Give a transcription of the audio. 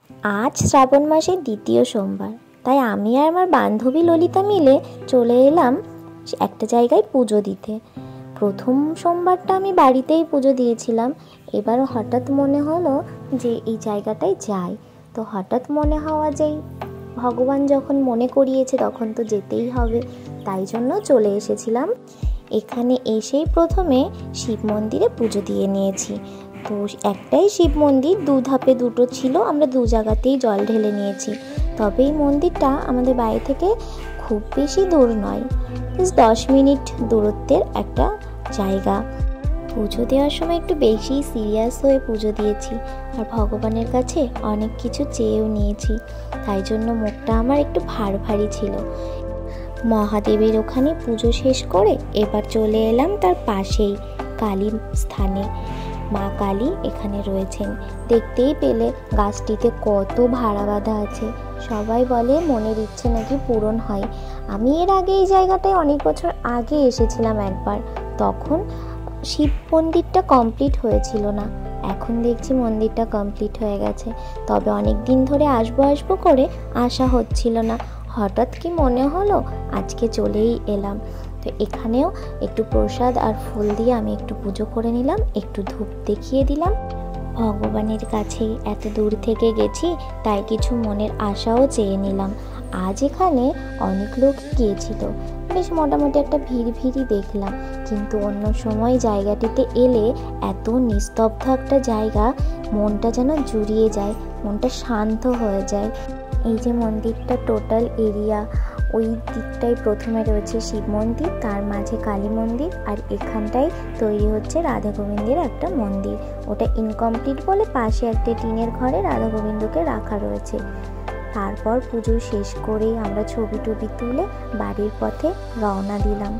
আজ শ্রাবণ মাসের দ্বিতীয় সোমবার, তাই আমি আর আমার বান্ধবী ললিতা মিলে চলে এলাম একটা জায়গায় পুজো দিতে। প্রথম সোমবারটা আমি বাড়িতেই পুজো দিয়েছিলাম। এবার হঠাৎ মনে হলো যে এই জায়গাটায় যাই। তো হঠাৎ মনে হওয়া যেই ভগবান যখন মনে করিয়েছে তখন তো যেতেই হবে, তাই জন্য চলে এসেছিলাম। এখানে এসেই প্রথমে শিব মন্দিরে পুজো দিয়ে নিয়েছি। তো একটাই শিব মন্দির, দু ধাপে দুটো ছিল, আমরা দু জায়গাতেই জল ঢেলে নিয়েছি। তবে এই মন্দিরটা আমাদের বাড়ি থেকে খুব বেশি দূর নয়, 10 মিনিট দূরত্বের একটা জায়গা। পুজো দেওয়ার সময় একটু বেশি সিরিয়াস হয়ে পুজো দিয়েছি, আর ভগবানের কাছে অনেক কিছু চেয়েও নিয়েছি, তাই জন্য মুখটা আমার একটু ভারী ছিল। মহাদেবের ওখানে পুজো শেষ করে এবার চলে এলাম তার পাশেই কালী স্থানে। মা কালী এখানে রয়েছেন, দেখতেই পেলে গাছটিতে কত ভাড়া বাঁধা আছে। সবাই বলে মনের ইচ্ছে নাকি পূরণ হয়। আমি এর আগে এই জায়গাটায় অনেক বছর আগে এসেছিলাম একবার, তখন শিব মন্দিরটা কমপ্লিট হয়েছিল না। এখন দেখছি মন্দিরটা কমপ্লিট হয়ে গেছে, তবে অনেক দিন ধরে আসবো করে আসা হচ্ছিল না। হঠাৎ কি মনে হলো আজকে চলেই এলাম। তো এখানেও একটু প্রসাদ আর ফুল দিয়ে আমি একটু পুজো করে নিলাম, একটু ধূপ দেখিয়ে দিলাম। ভগবানের কাছে এত দূর থেকে গেছি, তাই কিছু মনের আশাও চেয়ে নিলাম। আজ এখানে অনেক লোক গিয়েছিল, বেশ মোটামুটি একটা ভিড় দেখলাম। কিন্তু অন্য সময় জায়গাটিতে এলে এত নিস্তব্ধ একটা জায়গা, মনটা যেন জুড়িয়ে যায়, মনটা শান্ত হয়ে যায়। এই যে মন্দিরটা টোটাল এরিয়া, ওই দিকটায় প্রথমে রয়েছে শিব মন্দির, তার মাঝে কালী মন্দির, আর এখানটায় তৈরি হচ্ছে রাধা গোবিন্দের একটা মন্দির। ওটা ইনকমপ্লিট বলে পাশে একটা টিনের ঘরে রাধা গোবিন্দকে রাখা রয়েছে। তারপর পুজো শেষ করেই আমরা ছবি টবি তুলে বাড়ির পথে রওনা দিলাম।